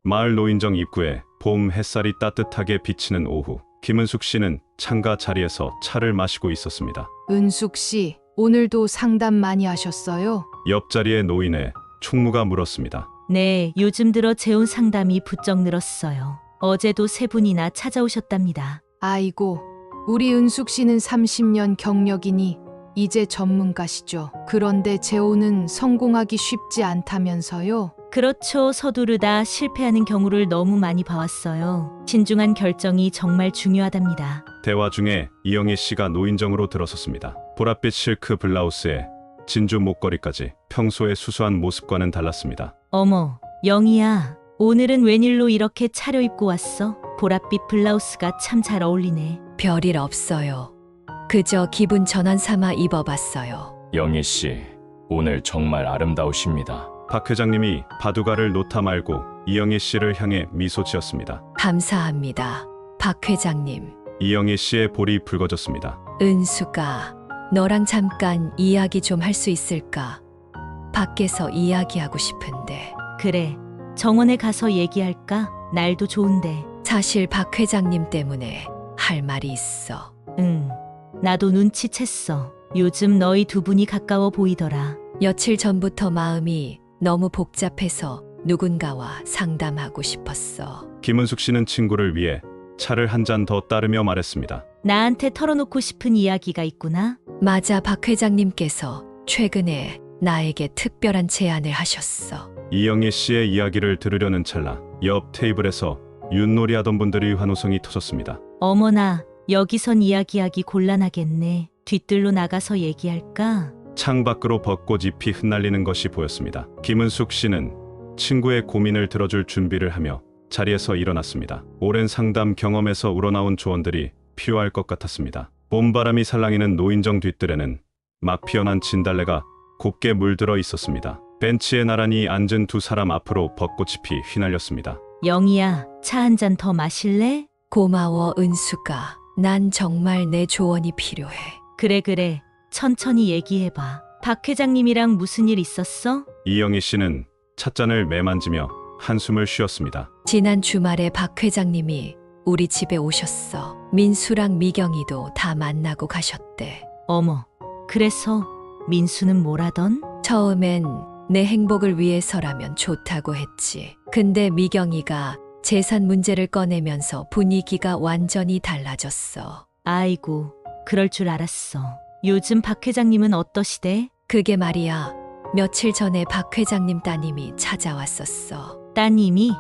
마을 노인정 입구에 봄 햇살이 따뜻하게 비치는 오후, 김은숙 씨는 창가 자리에서 차를 마시고 있었습니다. 은숙 씨, 오늘도 상담 많이 하셨어요? 옆자리의 노인의 총무가 물었습니다. 네, 요즘 들어 재혼 상담이 부쩍 늘었어요. 어제도 3분이나 찾아오셨답니다. 아이고, 우리 은숙 씨는 30년 경력이니 이제 전문가시죠. 그런데 재혼은 성공하기 쉽지 않다면서요? 그렇죠. 서두르다 실패하는 경우를 너무 많이 봐왔어요. 신중한 결정이 정말 중요하답니다. 대화 중에 이영희 씨가 노인정으로 들어섰습니다. 보랏빛 실크 블라우스에 진주 목걸이까지 평소의 수수한 모습과는 달랐습니다. 어머, 영희야. 오늘은 웬일로 이렇게 차려입고 왔어? 보랏빛 블라우스가 참 잘 어울리네. 별일 없어요. 그저 기분 전환 삼아 입어봤어요. 영희 씨, 오늘 정말 아름다우십니다. 박 회장님이 바둑알을 놓다 말고 이영희 씨를 향해 미소 지었습니다. 감사합니다. 박 회장님. 이영희 씨의 볼이 붉어졌습니다. 은수가 너랑 잠깐 이야기 좀 할 수 있을까? 밖에서 이야기하고 싶은데. 그래, 정원에 가서 얘기할까? 날도 좋은데. 사실 박 회장님 때문에 할 말이 있어. 응, 나도 눈치챘어. 요즘 너희 두 분이 가까워 보이더라. 며칠 전부터 마음이 너무 복잡해서 누군가와 상담하고 싶었어. 김은숙 씨는 친구를 위해 차를 한 잔 더 따르며 말했습니다. 나한테 털어놓고 싶은 이야기가 있구나? 맞아, 박 회장님께서 최근에 나에게 특별한 제안을 하셨어. 이영희 씨의 이야기를 들으려는 찰나 옆 테이블에서 윷놀이 하던 분들의 환호성이 터졌습니다. 어머나, 여기선 이야기하기 곤란하겠네. 뒤뜰로 나가서 얘기할까? 창 밖으로 벚꽃잎이 흩날리는 것이 보였습니다. 김은숙 씨는 친구의 고민을 들어줄 준비를 하며 자리에서 일어났습니다. 오랜 상담 경험에서 우러나온 조언들이 필요할 것 같았습니다. 봄바람이 살랑이는 노인정 뒤뜰에는 막 피어난 진달래가 곱게 물들어 있었습니다. 벤치에 나란히 앉은 두 사람 앞으로 벚꽃잎이 휘날렸습니다. 영희야, 차 한 잔 더 마실래? 고마워, 은수가. 난 정말 내 조언이 필요해. 그래. 천천히 얘기해봐. 박 회장님이랑 무슨 일 있었어? 이영희 씨는 찻잔을 매만지며 한숨을 쉬었습니다. 지난 주말에 박 회장님이 우리 집에 오셨어. 민수랑 미경이도 다 만나고 가셨대. 어머, 그래서 민수는 뭐라던? 처음엔 내 행복을 위해서라면 좋다고 했지. 근데 미경이가 재산 문제를 꺼내면서 분위기가 완전히 달라졌어. 아이고, 그럴 줄 알았어. 요즘 박 회장님은 어떠시대? 그게 말이야. 며칠 전에 박 회장님 따님이 찾아왔었어. 따님이?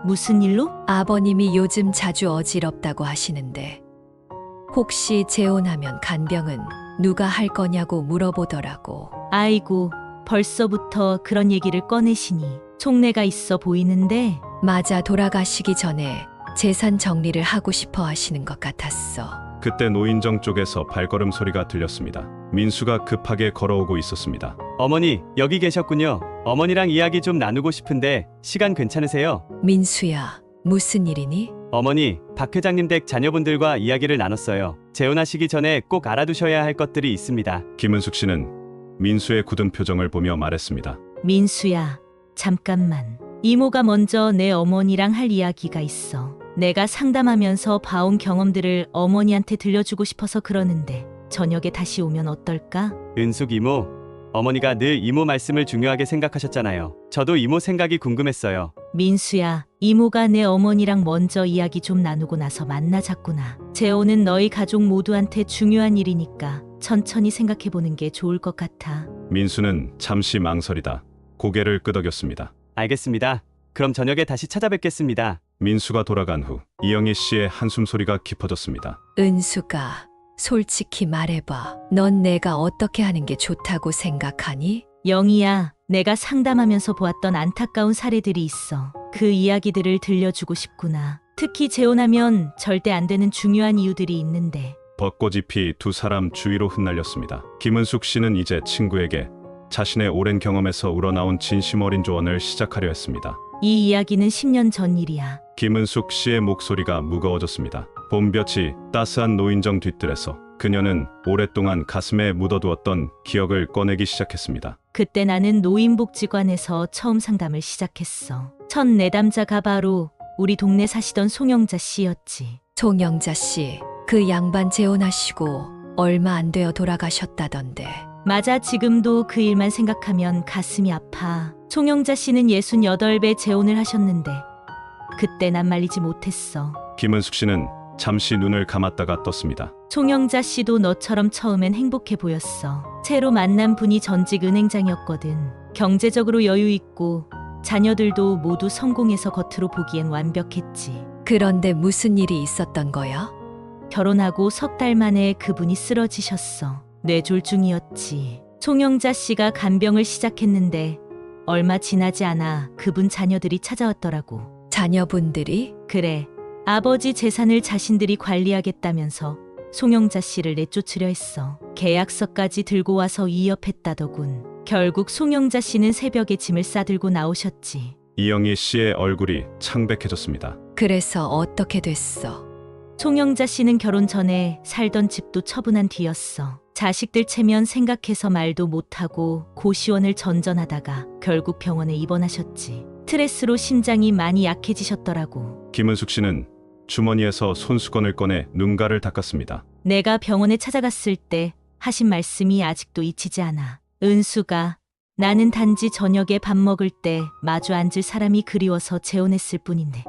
무슨 일로? 아버님이 요즘 자주 어지럽다고 하시는데 혹시 재혼하면 간병은 누가 할 거냐고 물어보더라고. 아이고, 벌써부터 그런 얘기를 꺼내시니 속내가 있어 보이는데. 맞아, 돌아가시기 전에 재산 정리를 하고 싶어 하시는 것 같았어. 그때 노인정 쪽에서 발걸음 소리가 들렸습니다. 민수가 급하게 걸어오고 있었습니다. 어머니, 여기 계셨군요. 어머니랑 이야기 좀 나누고 싶은데 시간 괜찮으세요? 민수야, 무슨 일이니? 어머니, 박 회장님 댁 자녀분들과 이야기를 나눴어요. 재혼하시기 전에 꼭 알아두셔야 할 것들이 있습니다. 김은숙 씨는 민수의 굳은 표정을 보며 말했습니다. 민수야, 잠깐만. 이모가 먼저 내 어머니랑 할 이야기가 있어. 내가 상담하면서 봐온 경험들을 어머니한테 들려주고 싶어서 그러는데 저녁에 다시 오면 어떨까? 은숙 이모, 어머니가 늘 이모 말씀을 중요하게 생각하셨잖아요. 저도 이모 생각이 궁금했어요. 민수야, 이모가 내 어머니랑 먼저 이야기 좀 나누고 나서 만나자꾸나. 재혼은 너희 가족 모두한테 중요한 일이니까 천천히 생각해보는 게 좋을 것 같아. 민수는 잠시 망설이다 고개를 끄덕였습니다. 알겠습니다. 그럼 저녁에 다시 찾아뵙겠습니다. 민수가 돌아간 후 이영희 씨의 한숨 소리가 깊어졌습니다. 은수가, 솔직히 말해봐. 넌 내가 어떻게 하는 게 좋다고 생각하니? 영희야, 내가 상담하면서 보았던 안타까운 사례들이 있어. 그 이야기들을 들려주고 싶구나. 특히 재혼하면 절대 안 되는 중요한 이유들이 있는데. 벚꽃잎이 두 사람 주위로 흩날렸습니다. 김은숙 씨는 이제 친구에게 자신의 오랜 경험에서 우러나온 진심 어린 조언을 시작하려 했습니다. 이 이야기는 10년 전 일이야. 김은숙 씨의 목소리가 무거워졌습니다. 봄볕이 따스한 노인정 뒤뜰에서 그녀는 오랫동안 가슴에 묻어두었던 기억을 꺼내기 시작했습니다. 그때 나는 노인복지관에서 처음 상담을 시작했어. 첫 내담자가 바로 우리 동네 사시던 송영자 씨였지. 송영자 씨, 그 양반 재혼하시고 얼마 안 되어 돌아가셨다던데. 맞아, 지금도 그 일만 생각하면 가슴이 아파. 송영자 씨는 68배 재혼을 하셨는데 그때 난 말리지 못했어. 김은숙 씨는 잠시 눈을 감았다가 떴습니다. 송영자 씨도 너처럼 처음엔 행복해 보였어. 새로 만난 분이 전직 은행장이었거든. 경제적으로 여유 있고 자녀들도 모두 성공해서 겉으로 보기엔 완벽했지. 그런데 무슨 일이 있었던 거야? 결혼하고 석 달 만에 그분이 쓰러지셨어. 뇌졸중이었지. 송영자 씨가 간병을 시작했는데 얼마 지나지 않아 그분 자녀들이 찾아왔더라고. 자녀분들이? 그래, 아버지 재산을 자신들이 관리하겠다면서 송영자 씨를 내쫓으려 했어. 계약서까지 들고 와서 위협했다더군. 결국 송영자 씨는 새벽에 짐을 싸들고 나오셨지. 이영희 씨의 얼굴이 창백해졌습니다. 그래서 어떻게 됐어? 송영자 씨는 결혼 전에 살던 집도 처분한 뒤였어. 자식들 체면 생각해서 말도 못하고 고시원을 전전하다가 결국 병원에 입원하셨지. 스트레스로 심장이 많이 약해지셨더라고. 김은숙 씨는 주머니에서 손수건을 꺼내 눈가를 닦았습니다. 내가 병원에 찾아갔을 때 하신 말씀이 아직도 잊히지 않아. 은수가, 나는 단지 저녁에 밥 먹을 때 마주 앉을 사람이 그리워서 재혼했을 뿐인데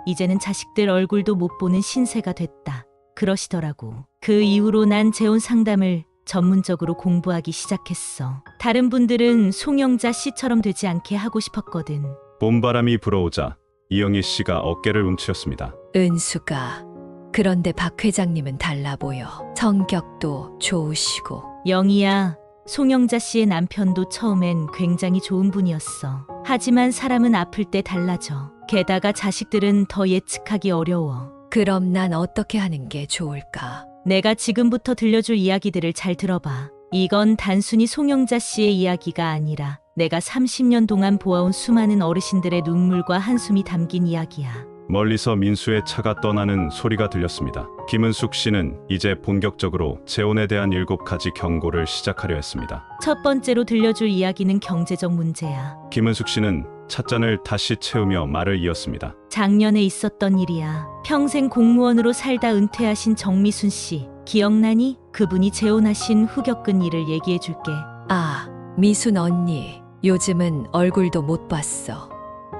이제는 자식들 얼굴도 못 보는 신세가 됐다. 그러시더라고. 그 이후로 난 재혼 상담을 전문적으로 공부하기 시작했어. 다른 분들은 송영자 씨처럼 되지 않게 하고 싶었거든. 봄바람이 불어오자 이영희 씨가 어깨를 움츠렸습니다. 은수가. 그런데 박 회장님은 달라 보여. 성격도 좋으시고. 영희야, 송영자 씨의 남편도 처음엔 굉장히 좋은 분이었어. 하지만 사람은 아플 때 달라져. 게다가 자식들은 더 예측하기 어려워. 그럼 난 어떻게 하는 게 좋을까? 내가 지금부터 들려줄 이야기들을 잘 들어봐. 이건 단순히 송영자 씨의 이야기가 아니라 내가 30년 동안 보아온 수많은 어르신들의 눈물과 한숨이 담긴 이야기야. 멀리서 민수의 차가 떠나는 소리가 들렸습니다. 김은숙 씨는 이제 본격적으로 재혼에 대한 7가지 경고를 시작하려 했습니다. 첫 번째로 들려줄 이야기는 경제적 문제야. 김은숙 씨는 찻잔을 다시 채우며 말을 이었습니다. 작년에 있었던 일이야. 평생 공무원으로 살다 은퇴하신 정미순 씨. 기억나니? 그분이 재혼하신 후 겪은 일을 얘기해 줄게. 아, 미순 언니. 요즘은 얼굴도 못 봤어.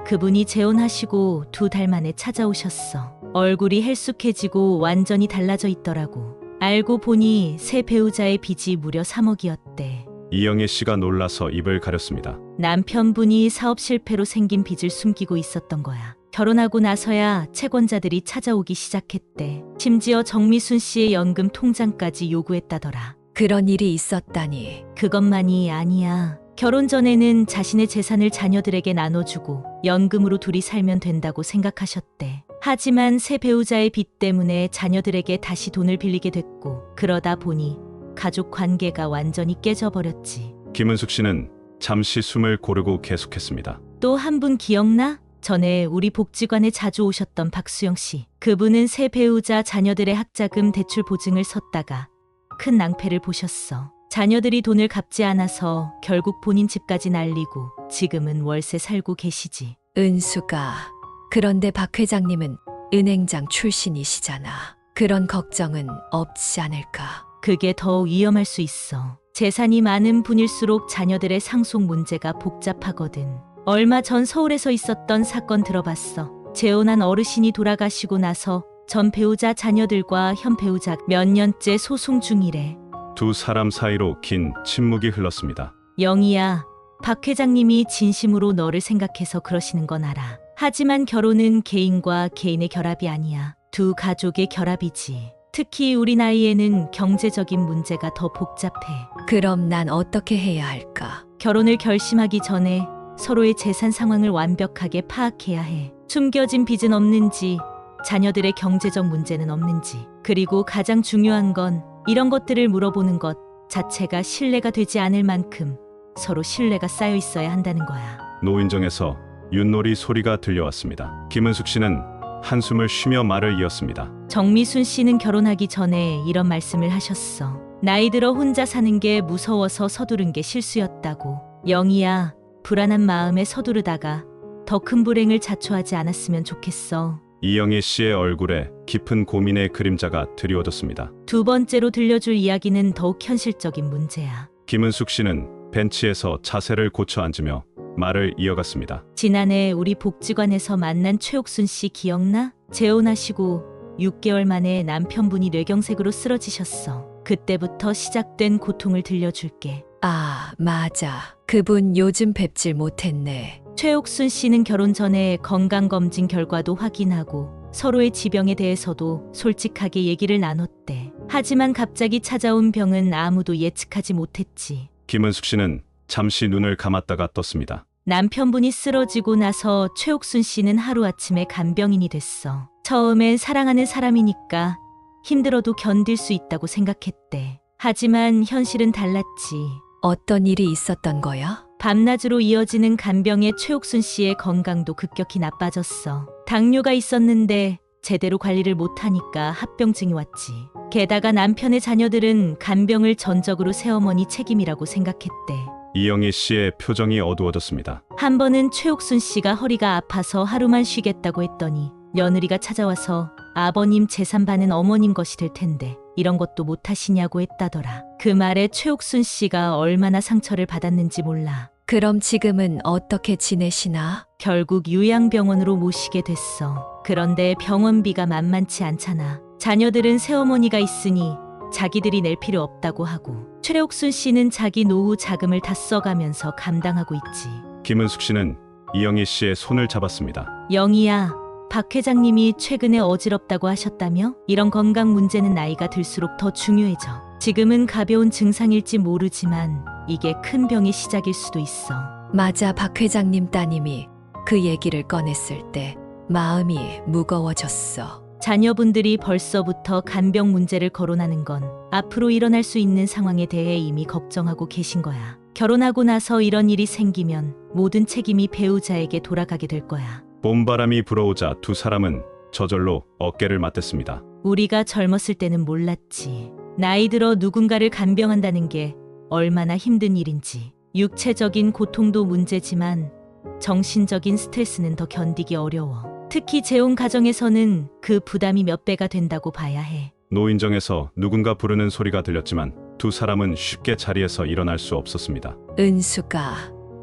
그분이 재혼하시고 2달 만에 찾아오셨어. 얼굴이 헬쑥해지고 완전히 달라져 있더라고. 알고 보니 새 배우자의 빚이 무려 3억이었대. 이영애 씨가 놀라서 입을 가렸습니다. 남편분이 사업 실패로 생긴 빚을 숨기고 있었던 거야. 결혼하고 나서야 채권자들이 찾아오기 시작했대. 심지어 정미순 씨의 연금 통장까지 요구했다더라. 그런 일이 있었다니. 그것만이 아니야. 결혼 전에는 자신의 재산을 자녀들에게 나눠주고 연금으로 둘이 살면 된다고 생각하셨대. 하지만 새 배우자의 빚 때문에 자녀들에게 다시 돈을 빌리게 됐고 그러다 보니 가족 관계가 완전히 깨져버렸지. 김은숙 씨는 잠시 숨을 고르고 계속했습니다. 또 한 분 기억나? 전에 우리 복지관에 자주 오셨던 박수영 씨. 그분은 새 배우자 자녀들의 학자금 대출 보증을 섰다가 큰 낭패를 보셨어. 자녀들이 돈을 갚지 않아서 결국 본인 집까지 날리고 지금은 월세 살고 계시지. 은수가. 그런데 박 회장님은 은행장 출신이시잖아. 그런 걱정은 없지 않을까? 그게 더 위험할 수 있어. 재산이 많은 분일수록 자녀들의 상속 문제가 복잡하거든. 얼마 전 서울에서 있었던 사건 들어봤어. 재혼한 어르신이 돌아가시고 나서 전 배우자 자녀들과 현 배우자 몇 년째 소송 중이래. 두 사람 사이로 긴 침묵이 흘렀습니다. 영희야, 박 회장님이 진심으로 너를 생각해서 그러시는 건 알아. 하지만 결혼은 개인과 개인의 결합이 아니야. 두 가족의 결합이지. 특히 우리 나이에는 경제적인 문제가 더 복잡해. 그럼 난 어떻게 해야 할까? 결혼을 결심하기 전에 서로의 재산 상황을 완벽하게 파악해야 해. 숨겨진 빚은 없는지, 자녀들의 경제적 문제는 없는지, 그리고 가장 중요한 건 이런 것들을 물어보는 것 자체가 신뢰가 되지 않을 만큼 서로 신뢰가 쌓여 있어야 한다는 거야. 노인정에서 윷놀이 소리가 들려왔습니다. 김은숙 씨는 한숨을 쉬며 말을 이었습니다. 정미순 씨는 결혼하기 전에 이런 말씀을 하셨어. 나이 들어 혼자 사는 게 무서워서 서두른 게 실수였다고. 영희야, 불안한 마음에 서두르다가 더 큰 불행을 자초하지 않았으면 좋겠어. 이영희 씨의 얼굴에 깊은 고민의 그림자가 드리워졌습니다. 두 번째로 들려줄 이야기는 더욱 현실적인 문제야. 김은숙 씨는 벤치에서 자세를 고쳐 앉으며 말을 이어갔습니다. 지난해 우리 복지관에서 만난 최옥순 씨 기억나? 재혼하시고 6개월 만에 남편분이 뇌경색으로 쓰러지셨어. 그때부터 시작된 고통을 들려줄게. 아, 맞아. 그분 요즘 뵙질 못했네. 최옥순 씨는 결혼 전에 건강검진 결과도 확인하고 서로의 지병에 대해서도 솔직하게 얘기를 나눴대. 하지만 갑자기 찾아온 병은 아무도 예측하지 못했지. 김은숙 씨는 잠시 눈을 감았다가 떴습니다. 남편분이 쓰러지고 나서 최옥순 씨는 하루아침에 간병인이 됐어. 처음엔 사랑하는 사람이니까 힘들어도 견딜 수 있다고 생각했대. 하지만 현실은 달랐지. 어떤 일이 있었던 거야? 밤낮으로 이어지는 간병에 최옥순 씨의 건강도 급격히 나빠졌어. 당뇨가 있었는데 제대로 관리를 못하니까 합병증이 왔지. 게다가 남편의 자녀들은 간병을 전적으로 새어머니 책임이라고 생각했대. 이영희 씨의 표정이 어두워졌습니다. 한 번은 최옥순 씨가 허리가 아파서 하루만 쉬겠다고 했더니 며느리가 찾아와서 아버님 재산 반은 어머님 것이 될 텐데 이런 것도 못하시냐고 했다더라. 그 말에 최옥순 씨가 얼마나 상처를 받았는지 몰라. 그럼 지금은 어떻게 지내시나? 결국 요양병원으로 모시게 됐어. 그런데 병원비가 만만치 않잖아. 자녀들은 새어머니가 있으니 자기들이 낼 필요 없다고 하고 최옥순 씨는 자기 노후 자금을 다 써가면서 감당하고 있지. 김은숙 씨는 이영희 씨의 손을 잡았습니다. 영희야, 박 회장님이 최근에 어지럽다고 하셨다며? 이런 건강 문제는 나이가 들수록 더 중요해져. 지금은 가벼운 증상일지 모르지만 이게 큰 병의 시작일 수도 있어. 맞아, 박 회장님 따님이 그 얘기를 꺼냈을 때 마음이 무거워졌어. 자녀분들이 벌써부터 간병 문제를 거론하는 건 앞으로 일어날 수 있는 상황에 대해 이미 걱정하고 계신 거야. 결혼하고 나서 이런 일이 생기면 모든 책임이 배우자에게 돌아가게 될 거야. 봄바람이 불어오자 두 사람은 저절로 어깨를 맞댔습니다. 우리가 젊었을 때는 몰랐지. 나이 들어 누군가를 간병한다는 게 얼마나 힘든 일인지. 육체적인 고통도 문제지만 정신적인 스트레스는 더 견디기 어려워. 특히 재혼 가정에서는 그 부담이 몇 배가 된다고 봐야 해. 노인정에서 누군가 부르는 소리가 들렸지만 두 사람은 쉽게 자리에서 일어날 수 없었습니다. 은수가,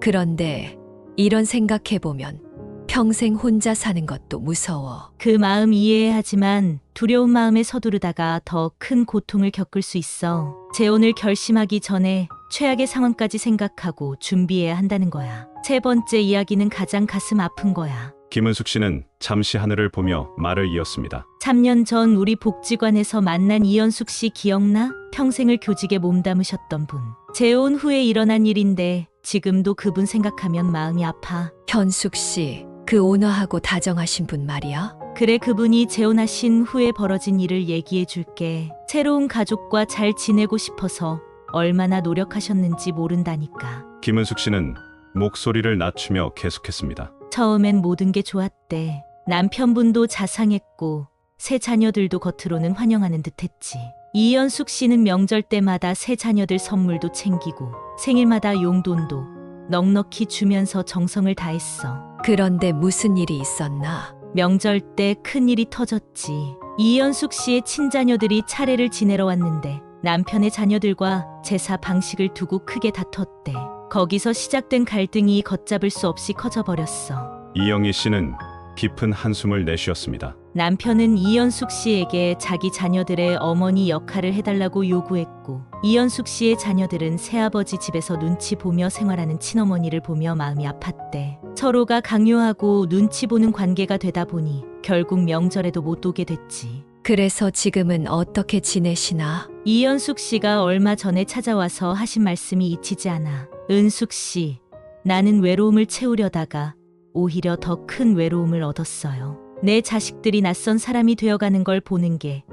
그런데 이런 생각해보면 평생 혼자 사는 것도 무서워. 그 마음 이해하지만 두려운 마음에 서두르다가 더 큰 고통을 겪을 수 있어. 재혼을 결심하기 전에 최악의 상황까지 생각하고 준비해야 한다는 거야. 세 번째 이야기는 가장 가슴 아픈 거야. 김은숙 씨는 잠시 하늘을 보며 말을 이었습니다. 3년 전 우리 복지관에서 만난 이연숙 씨 기억나? 평생을 교직에 몸담으셨던 분. 재혼 후에 일어난 일인데 지금도 그분 생각하면 마음이 아파. 현숙 씨, 그 온화하고 다정하신 분 말이야? 그래, 그분이 재혼하신 후에 벌어진 일을 얘기해 줄게. 새로운 가족과 잘 지내고 싶어서 얼마나 노력하셨는지 모른다니까. 김은숙 씨는 목소리를 낮추며 계속했습니다. 처음엔 모든 게 좋았대. 남편분도 자상했고 새 자녀들도 겉으로는 환영하는 듯했지. 이연숙 씨는 명절 때마다 새 자녀들 선물도 챙기고 생일마다 용돈도 넉넉히 주면서 정성을 다했어. 그런데 무슨 일이 있었나? 명절 때 큰일이 터졌지. 이연숙 씨의 친자녀들이 차례를 지내러 왔는데 남편의 자녀들과 제사 방식을 두고 크게 다퉜대. 거기서 시작된 갈등이 걷잡을 수 없이 커져버렸어. 이영희 씨는 깊은 한숨을 내쉬었습니다. 남편은 이연숙 씨에게 자기 자녀들의 어머니 역할을 해달라고 요구했고 이연숙 씨의 자녀들은 새아버지 집에서 눈치 보며 생활하는 친어머니를 보며 마음이 아팠대. 서로가 강요하고 눈치 보는 관계가 되다 보니 결국 명절에도 못 오게 됐지. 그래서 지금은 어떻게 지내시나? 이연숙 씨가 얼마 전에 찾아와서 하신 말씀이 잊히지 않아. 은숙 씨, 나는 외로움을 채우려다가 오히려 더 큰 외로움을 얻었어요. 내 자식들이 낯선 사람이 되어가는 걸 보는 게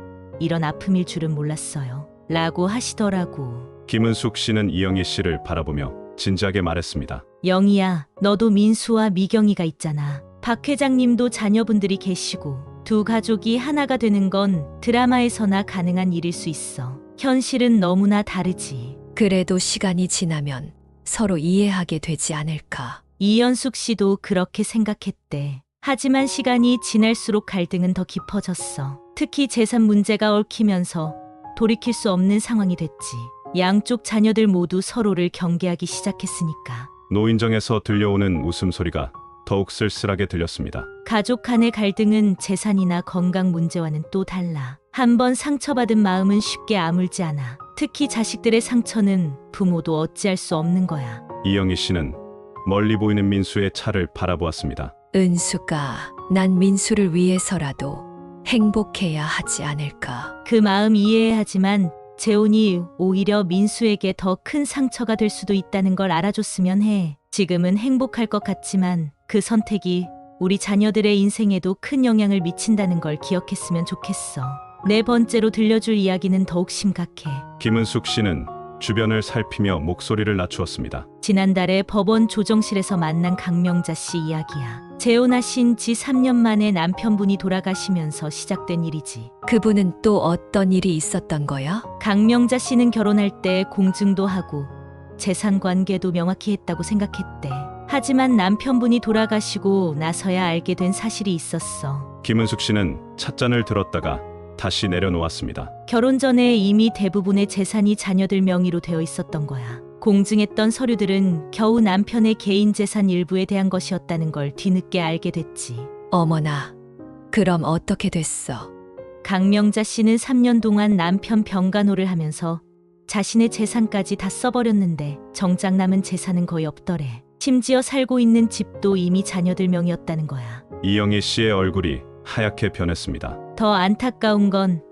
이런 아픔일 줄은 몰랐어요. 라고 하시더라고. 김은숙 씨는 이영희 씨를 바라보며 진지하게 말했습니다. 영희야, 너도 민수와 미경이가 있잖아. 박 회장님도 자녀분들이 계시고 두 가족이 하나가 되는 건 드라마에서나 가능한 일일 수 있어. 현실은 너무나 다르지. 그래도 시간이 지나면 서로 이해하게 되지 않을까. 이연숙 씨도 그렇게 생각했대. 하지만 시간이 지날수록 갈등은 더 깊어졌어. 특히 재산 문제가 얽히면서 돌이킬 수 없는 상황이 됐지. 양쪽 자녀들 모두 서로를 경계하기 시작했으니까. 노인정에서 들려오는 웃음소리가 더욱 쓸쓸하게 들렸습니다. 가족 간의 갈등은 재산이나 건강 문제와는 또 달라. 한번 상처받은 마음은 쉽게 아물지 않아. 특히 자식들의 상처는 부모도 어찌할 수 없는 거야. 이영희 씨는 멀리 보이는 민수의 차를 바라보았습니다. 은수가 난 민수를 위해서라도 행복해야 하지 않을까. 그 마음 이해해야 하지만 재혼이 오히려 민수에게 더 큰 상처가 될 수도 있다는 걸 알아줬으면 해. 지금은 행복할 것 같지만 그 선택이 우리 자녀들의 인생에도 큰 영향을 미친다는 걸 기억했으면 좋겠어. 네 번째로 들려줄 이야기는 더욱 심각해. 김은숙 씨는 주변을 살피며 목소리를 낮추었습니다. 지난달에 법원 조정실에서 만난 강명자 씨 이야기야. 재혼하신 지 3년 만에 남편분이 돌아가시면서 시작된 일이지. 그분은 또 어떤 일이 있었던 거야? 강명자 씨는 결혼할 때 공증도 하고 재산 관계도 명확히 했다고 생각했대. 하지만 남편분이 돌아가시고 나서야 알게 된 사실이 있었어. 김은숙 씨는 찻잔을 들었다가 다시 내려놓았습니다. 결혼 전에 이미 대부분의 재산이 자녀들 명의로 되어 있었던 거야. 공증했던 서류들은 겨우 남편의 개인 재산 일부에 대한 것이었다는 걸 뒤늦게 알게 됐지. 어머나, 그럼 어떻게 됐어? 강명자 씨는 3년 동안 남편 병간호를 하면서 자신의 재산까지 다 써버렸는데 정작 남은 재산은 거의 없더래. 심지어 살고 있는 집도 이미 자녀들 명의였다는 거야. 이영희 씨의 얼굴이 하얗게 변했습니다. 더 안타까운 건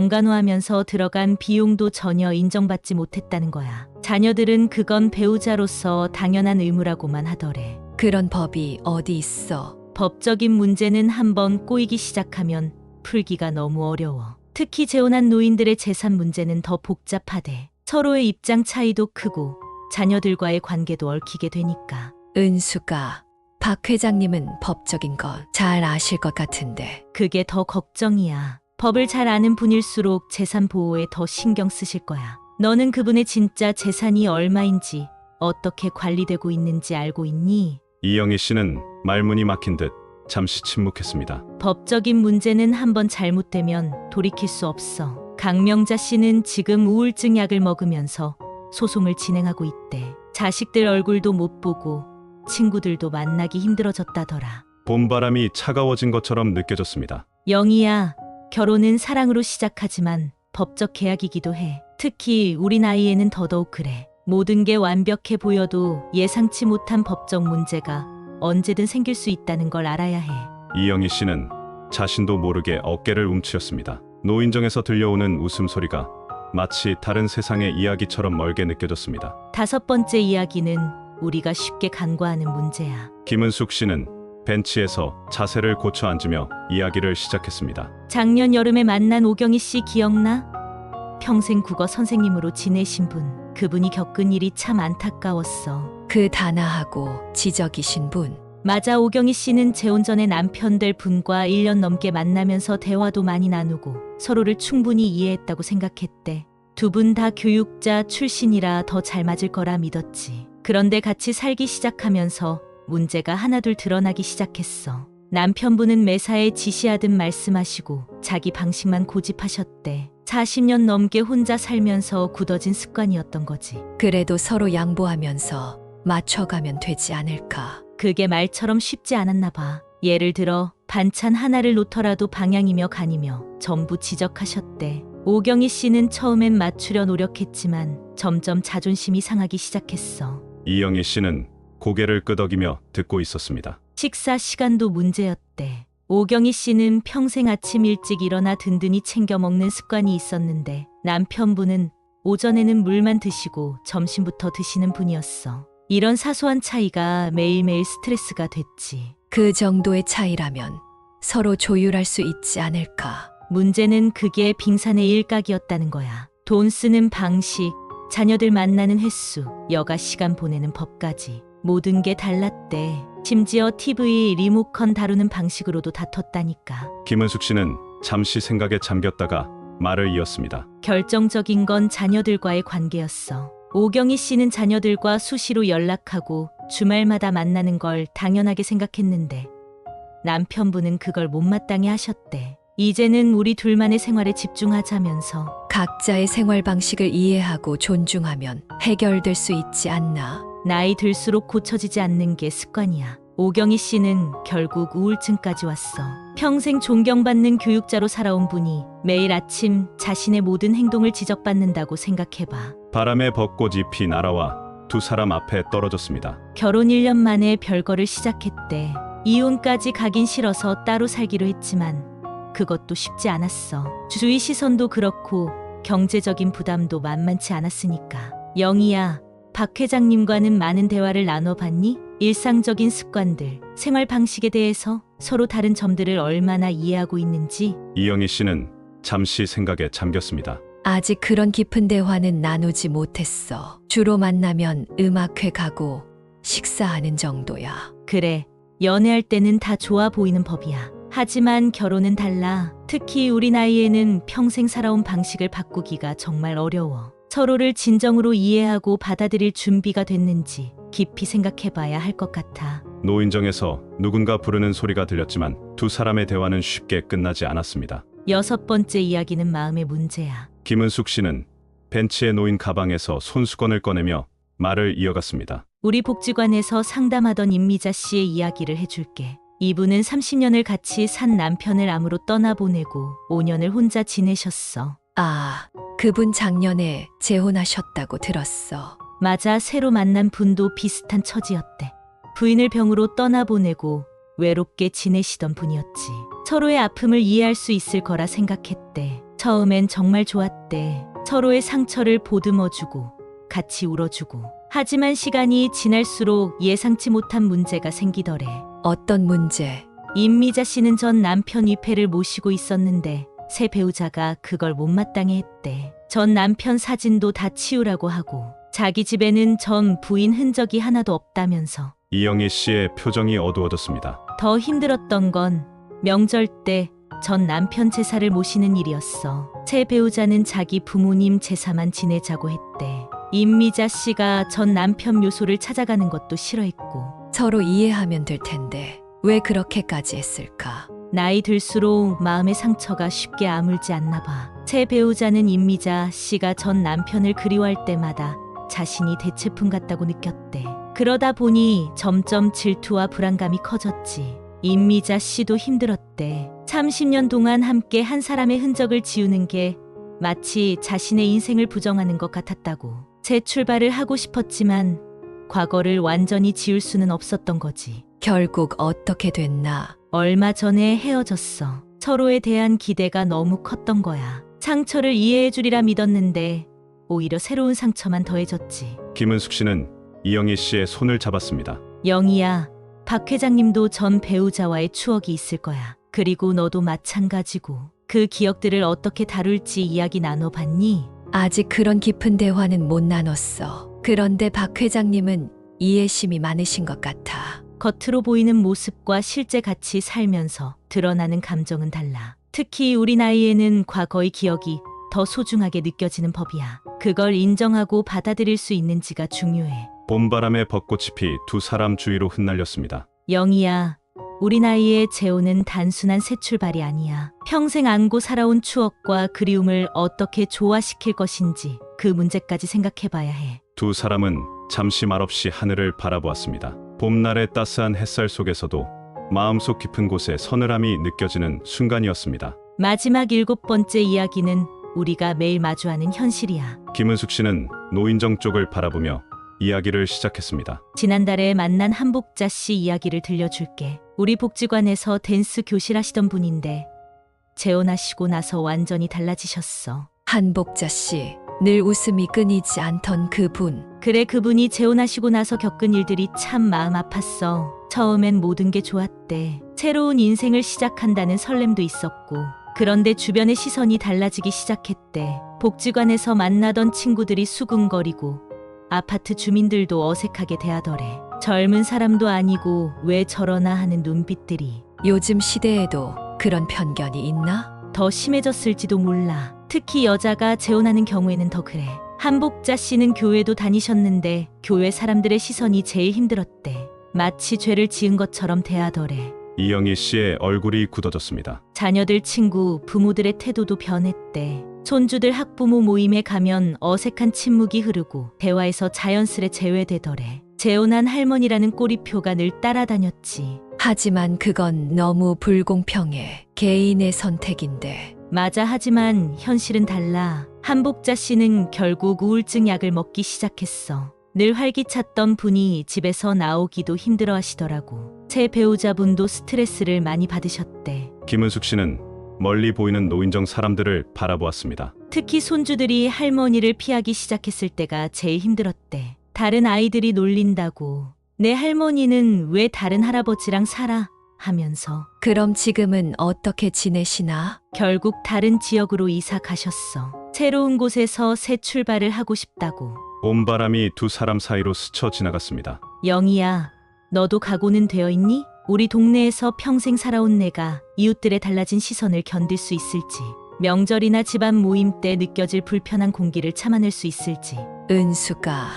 병간호하면서 들어간 비용도 전혀 인정받지 못했다는 거야. 자녀들은 그건 배우자로서 당연한 의무라고만 하더래. 그런 법이 어디 있어? 법적인 문제는 한번 꼬이기 시작하면 풀기가 너무 어려워. 특히 재혼한 노인들의 재산 문제는 더 복잡하대. 서로의 입장 차이도 크고 자녀들과의 관계도 얽히게 되니까. 은수가 박 회장님은 법적인 거 잘 아실 것 같은데. 그게 더 걱정이야. 법을 잘 아는 분일수록 재산 보호에 더 신경 쓰실 거야. 너는 그분의 진짜 재산이 얼마인지 어떻게 관리되고 있는지 알고 있니? 이영희 씨는 말문이 막힌 듯 잠시 침묵했습니다. 법적인 문제는 한번 잘못되면 돌이킬 수 없어. 강명자 씨는 지금 우울증 약을 먹으면서 소송을 진행하고 있대. 자식들 얼굴도 못 보고 친구들도 만나기 힘들어졌다더라. 봄바람이 차가워진 것처럼 느껴졌습니다. 영희야, 결혼은 사랑으로 시작하지만 법적 계약이기도 해. 특히 우리 나이에는 더더욱 그래. 모든 게 완벽해 보여도 예상치 못한 법적 문제가 언제든 생길 수 있다는 걸 알아야 해. 이영희 씨는 자신도 모르게 어깨를 움츠렸습니다. 노인정에서 들려오는 웃음소리가 마치 다른 세상의 이야기처럼 멀게 느껴졌습니다. 다섯 번째 이야기는 우리가 쉽게 간과하는 문제야. 김은숙 씨는 벤치에서 자세를 고쳐 앉으며 이야기를 시작했습니다. 작년 여름에 만난 오경희 씨 기억나? 평생 국어 선생님으로 지내신 분. 그분이 겪은 일이 참 안타까웠어. 그 단아하고 지적이신 분. 맞아, 오경희 씨는 재혼 전에 남편 될 분과 1년 넘게 만나면서 대화도 많이 나누고 서로를 충분히 이해했다고 생각했대. 두 분 다 교육자 출신이라 더 잘 맞을 거라 믿었지. 그런데 같이 살기 시작하면서 문제가 하나둘 드러나기 시작했어. 남편분은 매사에 지시하듯 말씀하시고 자기 방식만 고집하셨대. 40년 넘게 혼자 살면서 굳어진 습관이었던 거지. 그래도 서로 양보하면서 맞춰가면 되지 않을까. 그게 말처럼 쉽지 않았나 봐. 예를 들어 반찬 하나를 놓더라도 방향이며 간이며 전부 지적하셨대. 오경희 씨는 처음엔 맞추려 노력했지만 점점 자존심이 상하기 시작했어. 이영희 씨는 고개를 끄덕이며 듣고 있었습니다. 식사 시간도 문제였대. 오경희 씨는 평생 아침 일찍 일어나 든든히 챙겨 먹는 습관이 있었는데 남편분은 오전에는 물만 드시고 점심부터 드시는 분이었어. 이런 사소한 차이가 매일매일 스트레스가 됐지. 그 정도의 차이라면 서로 조율할 수 있지 않을까. 문제는 그게 빙산의 일각이었다는 거야. 돈 쓰는 방식, 자녀들 만나는 횟수, 여가 시간 보내는 법까지 모든 게 달랐대. 심지어 TV 리모컨 다루는 방식으로도 다퉜다니까. 김은숙 씨는 잠시 생각에 잠겼다가 말을 이었습니다. 결정적인 건 자녀들과의 관계였어. 오경희 씨는 자녀들과 수시로 연락하고 주말마다 만나는 걸 당연하게 생각했는데 남편분은 그걸 못마땅해 하셨대. 이제는 우리 둘만의 생활에 집중하자면서 각자의 생활 방식을 이해하고 존중하면 해결될 수 있지 않나. 나이 들수록 고쳐지지 않는 게 습관이야. 오경희 씨는 결국 우울증까지 왔어. 평생 존경받는 교육자로 살아온 분이 매일 아침 자신의 모든 행동을 지적받는다고 생각해봐. 바람에 벚꽃잎이 날아와 두 사람 앞에 떨어졌습니다. 결혼 1년 만에 별거를 시작했대. 이혼까지 가긴 싫어서 따로 살기로 했지만 그것도 쉽지 않았어. 주위 시선도 그렇고 경제적인 부담도 만만치 않았으니까. 영희야, 박 회장님과는 많은 대화를 나눠봤니? 일상적인 습관들, 생활 방식에 대해서 서로 다른 점들을 얼마나 이해하고 있는지. 이영희 씨는 잠시 생각에 잠겼습니다. 아직 그런 깊은 대화는 나누지 못했어. 주로 만나면 음악회 가고 식사하는 정도야. 그래, 연애할 때는 다 좋아 보이는 법이야. 하지만 결혼은 달라. 특히 우리 나이에는 평생 살아온 방식을 바꾸기가 정말 어려워. 서로를 진정으로 이해하고 받아들일 준비가 됐는지 깊이 생각해봐야 할 것 같아. 노인정에서 누군가 부르는 소리가 들렸지만 두 사람의 대화는 쉽게 끝나지 않았습니다. 6번째 이야기는 마음의 문제야. 김은숙 씨는 벤치에 놓인 가방에서 손수건을 꺼내며 말을 이어갔습니다. 우리 복지관에서 상담하던 임미자 씨의 이야기를 해줄게. 이분은 30년을 같이 산 남편을 암으로 떠나보내고 5년을 혼자 지내셨어. 아, 그분 작년에 재혼하셨다고 들었어. 맞아, 새로 만난 분도 비슷한 처지였대. 부인을 병으로 떠나보내고 외롭게 지내시던 분이었지. 서로의 아픔을 이해할 수 있을 거라 생각했대. 처음엔 정말 좋았대. 서로의 상처를 보듬어주고 같이 울어주고. 하지만 시간이 지날수록 예상치 못한 문제가 생기더래. 어떤 문제? 임미자 씨는 전 남편 위패를 모시고 있었는데 새 배우자가 그걸 못마땅해 했대. 전 남편 사진도 다 치우라고 하고 자기 집에는 전 부인 흔적이 하나도 없다면서. 이영희 씨의 표정이 어두워졌습니다. 더 힘들었던 건 명절 때 전 남편 제사를 모시는 일이었어. 새 배우자는 자기 부모님 제사만 지내자고 했대. 임미자 씨가 전 남편 묘소를 찾아가는 것도 싫어했고. 서로 이해하면 될 텐데 왜 그렇게까지 했을까? 나이 들수록 마음의 상처가 쉽게 아물지 않나 봐. 새 배우자는 임미자 씨가 전 남편을 그리워할 때마다 자신이 대체품 같다고 느꼈대. 그러다 보니 점점 질투와 불안감이 커졌지. 임미자 씨도 힘들었대. 30년 동안 함께 한 사람의 흔적을 지우는 게 마치 자신의 인생을 부정하는 것 같았다고. 재출발을 하고 싶었지만 과거를 완전히 지울 수는 없었던 거지. 결국 어떻게 됐나? 얼마 전에 헤어졌어. 서로에 대한 기대가 너무 컸던 거야. 상처를 이해해 주리라 믿었는데 오히려 새로운 상처만 더해졌지. 김은숙 씨는 이영희 씨의 손을 잡았습니다. 영희야, 박 회장님도 전 배우자와의 추억이 있을 거야. 그리고 너도 마찬가지고. 그 기억들을 어떻게 다룰지 이야기 나눠봤니? 아직 그런 깊은 대화는 못 나눴어. 그런데 박 회장님은 이해심이 많으신 것 같아. 겉으로 보이는 모습과 실제 같이 살면서 드러나는 감정은 달라. 특히 우리 나이에는 과거의 기억이 더 소중하게 느껴지는 법이야. 그걸 인정하고 받아들일 수 있는지가 중요해. 봄바람에 벚꽃잎이 두 사람 주위로 흩날렸습니다. 영희야, 우리 나이에 재혼은 단순한 새 출발이 아니야. 평생 안고 살아온 추억과 그리움을 어떻게 조화시킬 것인지 그 문제까지 생각해봐야 해. 두 사람은 잠시 말없이 하늘을 바라보았습니다. 봄날의 따스한 햇살 속에서도 마음속 깊은 곳에 서늘함이 느껴지는 순간이었습니다. 마지막 7번째 이야기는 우리가 매일 마주하는 현실이야. 김은숙 씨는 노인정 쪽을 바라보며 이야기를 시작했습니다. 지난달에 만난 한복자 씨 이야기를 들려줄게. 우리 복지관에서 댄스 교실 하시던 분인데 재혼하시고 나서 완전히 달라지셨어. 한복자 씨, 늘 웃음이 끊이지 않던 그분. 그래, 그분이 재혼하시고 나서 겪은 일들이 참 마음 아팠어. 처음엔 모든 게 좋았대. 새로운 인생을 시작한다는 설렘도 있었고. 그런데 주변의 시선이 달라지기 시작했대. 복지관에서 만나던 친구들이 수군거리고 아파트 주민들도 어색하게 대하더래. 젊은 사람도 아니고 왜 저러나 하는 눈빛들이. 요즘 시대에도 그런 편견이 있나? 더 심해졌을지도 몰라. 특히 여자가 재혼하는 경우에는 더 그래. 한복자 씨는 교회도 다니셨는데 교회 사람들의 시선이 제일 힘들었대. 마치 죄를 지은 것처럼 대하더래. 이영희 씨의 얼굴이 굳어졌습니다. 자녀들 친구, 부모들의 태도도 변했대. 손주들 학부모 모임에 가면 어색한 침묵이 흐르고 대화에서 자연스레 제외되더래. 재혼한 할머니라는 꼬리표가 늘 따라다녔지. 하지만 그건 너무 불공평해. 개인의 선택인데. 맞아. 하지만 현실은 달라. 한복자 씨는 결국 우울증 약을 먹기 시작했어. 늘 활기찼던 분이 집에서 나오기도 힘들어 하시더라고. 새 배우자분도 스트레스를 많이 받으셨대. 김은숙 씨는 멀리 보이는 노인정 사람들을 바라보았습니다. 특히 손주들이 할머니를 피하기 시작했을 때가 제일 힘들었대. 다른 아이들이 놀린다고. 내 할머니는 왜 다른 할아버지랑 살아? 하면서. 그럼 지금은 어떻게 지내시나? 결국 다른 지역으로 이사 가셨어. 새로운 곳에서 새 출발을 하고 싶다고. 봄바람이 두 사람 사이로 스쳐 지나갔습니다. 영희야, 너도 각오는 되어 있니? 우리 동네에서 평생 살아온 내가 이웃들의 달라진 시선을 견딜 수 있을지, 명절이나 집안 모임 때 느껴질 불편한 공기를 참아낼 수 있을지. 은수가,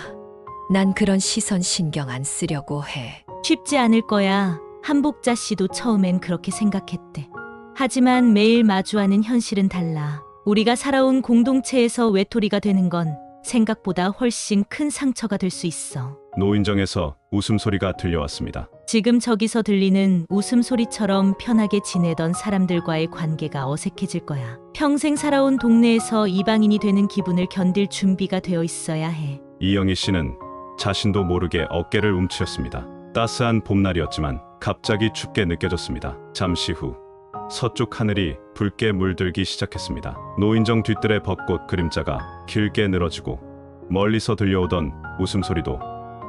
난 그런 시선 신경 안 쓰려고 해. 쉽지 않을 거야. 한복자 씨도 처음엔 그렇게 생각했대. 하지만 매일 마주하는 현실은 달라. 우리가 살아온 공동체에서 외톨이가 되는 건 생각보다 훨씬 큰 상처가 될 수 있어. 노인정에서 웃음소리가 들려왔습니다. 지금 저기서 들리는 웃음소리처럼 편하게 지내던 사람들과의 관계가 어색해질 거야. 평생 살아온 동네에서 이방인이 되는 기분을 견딜 준비가 되어 있어야 해. 이영희 씨는 자신도 모르게 어깨를 움츠렸습니다. 따스한 봄날이었지만 갑자기 춥게 느껴졌습니다. 잠시 후 서쪽 하늘이 붉게 물들기 시작했습니다. 노인정 뒤뜰의 벚꽃 그림자가 길게 늘어지고 멀리서 들려오던 웃음소리도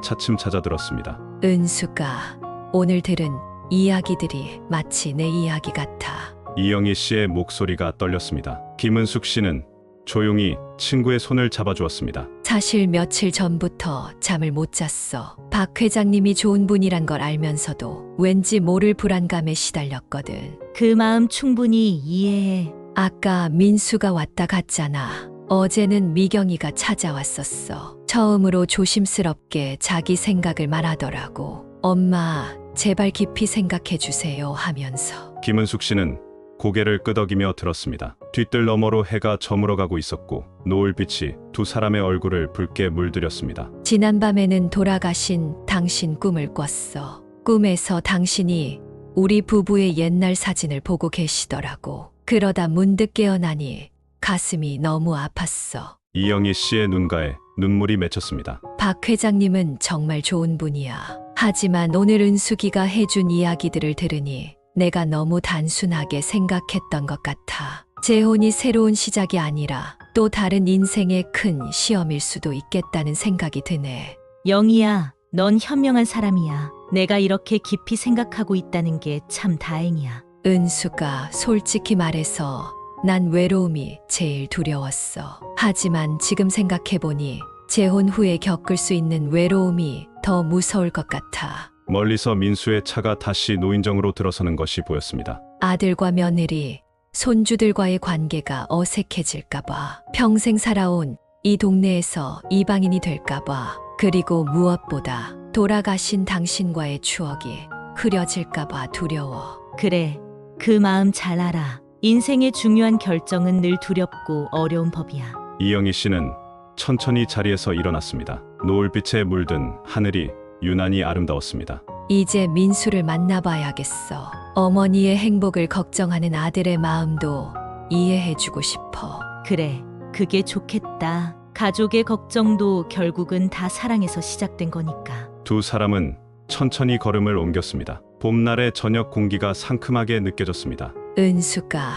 차츰 찾아들었습니다. 은수가, 오늘 들은 이야기들이 마치 내 이야기 같아. 이영희 씨의 목소리가 떨렸습니다. 김은숙 씨는 조용히 친구의 손을 잡아주었습니다. 사실 며칠 전부터 잠을 못 잤어. 박 회장님이 좋은 분이란 걸 알면서도 왠지 모를 불안감에 시달렸거든. 그 마음 충분히 이해해. 아까 민수가 왔다 갔잖아. 어제는 미경이가 찾아왔었어. 처음으로 조심스럽게 자기 생각을 말하더라고. 엄마, 제발 깊이 생각해 주세요 하면서. 김은숙 씨는 고개를 끄덕이며 들었습니다. 뒤뜰 너머로 해가 저물어가고 있었고 노을빛이 두 사람의 얼굴을 붉게 물들였습니다. 지난밤에는 돌아가신 당신 꿈을 꿨어. 꿈에서 당신이 우리 부부의 옛날 사진을 보고 계시더라고. 그러다 문득 깨어나니 가슴이 너무 아팠어. 이영희 씨의 눈가에 눈물이 맺혔습니다. 박 회장님은 정말 좋은 분이야. 하지만 오늘 은숙이가 해준 이야기들을 들으니 내가 너무 단순하게 생각했던 것 같아. 재혼이 새로운 시작이 아니라 또 다른 인생의 큰 시험일 수도 있겠다는 생각이 드네. 영희야, 넌 현명한 사람이야. 내가 이렇게 깊이 생각하고 있다는 게 참 다행이야. 은수가, 솔직히 말해서 난 외로움이 제일 두려웠어. 하지만 지금 생각해보니 재혼 후에 겪을 수 있는 외로움이 더 무서울 것 같아. 멀리서 민수의 차가 다시 노인정으로 들어서는 것이 보였습니다. 아들과 며느리, 손주들과의 관계가 어색해질까봐, 평생 살아온 이 동네에서 이방인이 될까봐, 그리고 무엇보다 돌아가신 당신과의 추억이 흐려질까봐 두려워. 그래, 그 마음 잘 알아. 인생의 중요한 결정은 늘 두렵고 어려운 법이야. 이영희 씨는 천천히 자리에서 일어났습니다. 노을빛에 물든 하늘이 유난히 아름다웠습니다. 이제 민수를 만나봐야겠어. 어머니의 행복을 걱정하는 아들의 마음도 이해해주고 싶어. 그래, 그게 좋겠다. 가족의 걱정도 결국은 다 사랑에서 시작된 거니까. 두 사람은 천천히 걸음을 옮겼습니다. 봄날의 저녁 공기가 상큼하게 느껴졌습니다. 은수가,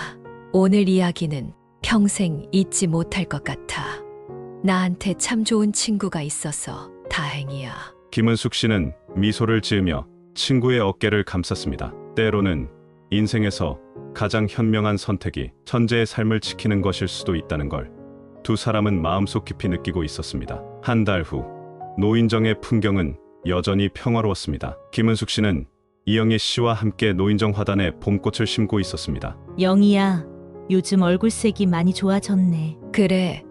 오늘 이야기는 평생 잊지 못할 것 같아. 나한테 참 좋은 친구가 있어서 다행이야. 김은숙 씨는 미소를 지으며 친구의 어깨를 감쌌습니다. 때로는 인생에서 가장 현명한 선택이 천재의 삶을 지키는 것일 수도 있다는 걸 두 사람은 마음속 깊이 느끼고 있었습니다. 한 달 후, 노인정의 풍경은 여전히 평화로웠습니다. 김은숙 씨는 이영희 씨와 함께 노인정 화단에 봄꽃을 심고 있었습니다. 영희야, 요즘 얼굴색이 많이 좋아졌네. 그래,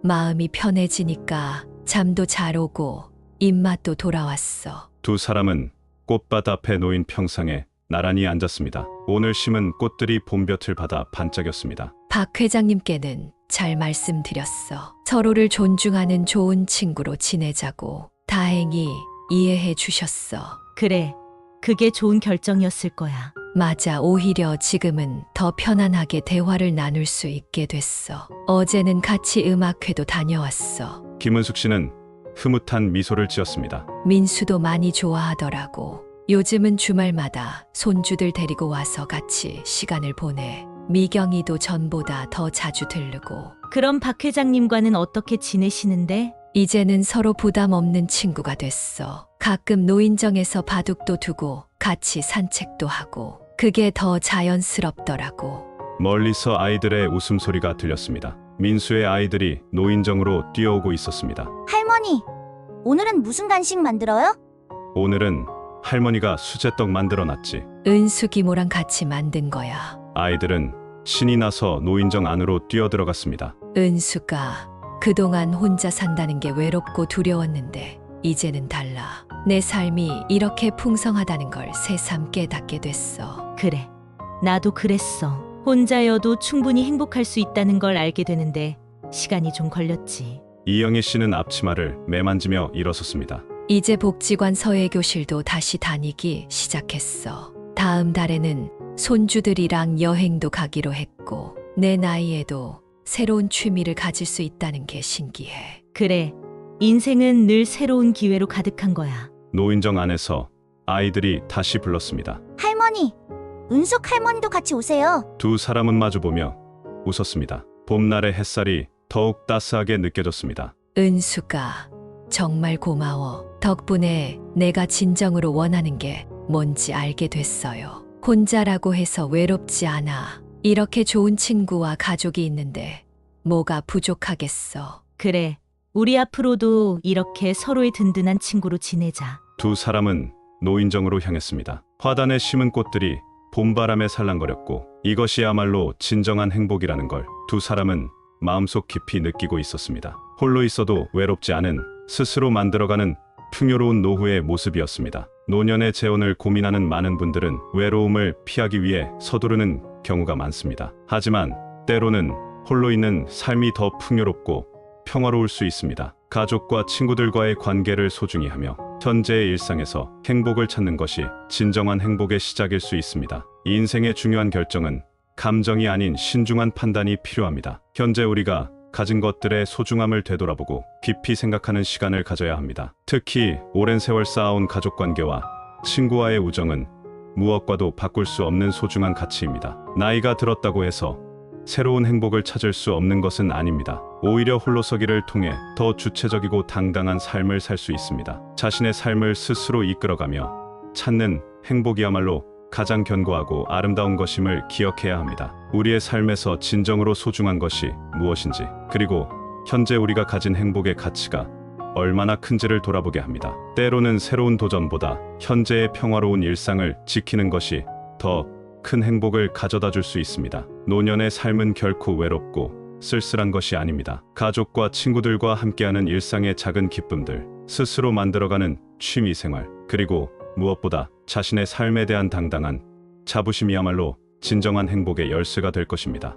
마음이 편해지니까 잠도 잘 오고 입맛도 돌아왔어. 두 사람은 꽃밭 앞에 놓인 평상에 나란히 앉았습니다. 오늘 심은 꽃들이 봄볕을 받아 반짝였습니다. 박 회장님께는 잘 말씀드렸어. 서로를 존중하는 좋은 친구로 지내자고. 다행히 이해해 주셨어. 그래, 그게 좋은 결정이었을 거야. 맞아, 오히려 지금은 더 편안하게 대화를 나눌 수 있게 됐어. 어제는 같이 음악회도 다녀왔어. 김은숙 씨는 흐뭇한 미소를 지었습니다. 민수도 많이 좋아하더라고. 요즘은 주말마다 손주들 데리고 와서 같이 시간을 보내. 미경이도 전보다 더 자주 들르고. 그럼 박 회장님과는 어떻게 지내시는데? 이제는 서로 부담 없는 친구가 됐어. 가끔 노인정에서 바둑도 두고 같이 산책도 하고. 그게 더 자연스럽더라고. 멀리서 아이들의 웃음소리가 들렸습니다. 민수의 아이들이 노인정으로 뛰어오고 있었습니다. 할머니, 오늘은 무슨 간식 만들어요? 오늘은 할머니가 수제떡 만들어놨지. 은숙 이모랑 같이 만든 거야. 아이들은 신이 나서 노인정 안으로 뛰어들어갔습니다. 은숙아, 그동안 혼자 산다는 게 외롭고 두려웠는데 이제는 달라. 내 삶이 이렇게 풍성하다는 걸 새삼 깨닫게 됐어. 그래, 나도 그랬어. 혼자여도 충분히 행복할 수 있다는 걸 알게 되는데 시간이 좀 걸렸지. 이영애 씨는 앞치마를 매만지며 일어섰습니다. 이제 복지관 서예교실도 다시 다니기 시작했어. 다음 달에는 손주들이랑 여행도 가기로 했고, 내 나이에도 새로운 취미를 가질 수 있다는 게 신기해. 그래, 인생은 늘 새로운 기회로 가득한 거야. 노인정 안에서 아이들이 다시 불렀습니다. 할머니, 은숙 할머니도 같이 오세요. 두 사람은 마주보며 웃었습니다. 봄날의 햇살이 더욱 따스하게 느껴졌습니다. 은숙아, 정말 고마워. 덕분에 내가 진정으로 원하는 게 뭔지 알게 됐어요. 혼자라고 해서 외롭지 않아. 이렇게 좋은 친구와 가족이 있는데 뭐가 부족하겠어. 그래, 우리 앞으로도 이렇게 서로의 든든한 친구로 지내자. 두 사람은 노인정으로 향했습니다. 화단에 심은 꽃들이 봄바람에 살랑거렸고 이것이야말로 진정한 행복이라는 걸 두 사람은 마음속 깊이 느끼고 있었습니다. 홀로 있어도 외롭지 않은 스스로 만들어가는 풍요로운 노후의 모습이었습니다. 노년의 재혼을 고민하는 많은 분들은 외로움을 피하기 위해 서두르는 경우가 많습니다. 하지만 때로는 홀로 있는 삶이 더 풍요롭고 평화로울 수 있습니다. 가족과 친구들과의 관계를 소중히 하며 현재의 일상에서 행복을 찾는 것이 진정한 행복의 시작일 수 있습니다. 인생의 중요한 결정은 감정이 아닌 신중한 판단이 필요합니다. 현재 우리가 가진 것들의 소중함을 되돌아보고 깊이 생각하는 시간을 가져야 합니다. 특히 오랜 세월 쌓아온 가족관계와 친구와의 우정은 무엇과도 바꿀 수 없는 소중한 가치입니다. 나이가 들었다고 해서 새로운 행복을 찾을 수 없는 것은 아닙니다. 오히려 홀로서기를 통해 더 주체적이고 당당한 삶을 살 수 있습니다. 자신의 삶을 스스로 이끌어가며 찾는 행복이야말로 가장 견고하고 아름다운 것임을 기억해야 합니다. 우리의 삶에서 진정으로 소중한 것이 무엇인지, 그리고 현재 우리가 가진 행복의 가치가 얼마나 큰지를 돌아보게 합니다. 때로는 새로운 도전보다 현재의 평화로운 일상을 지키는 것이 더 큰 행복을 가져다 줄 수 있습니다. 노년의 삶은 결코 외롭고 쓸쓸한 것이 아닙니다. 가족과 친구들과 함께하는 일상의 작은 기쁨들, 스스로 만들어가는 취미 생활, 그리고 무엇보다 자신의 삶에 대한 당당한 자부심이야말로 진정한 행복의 열쇠가 될 것입니다.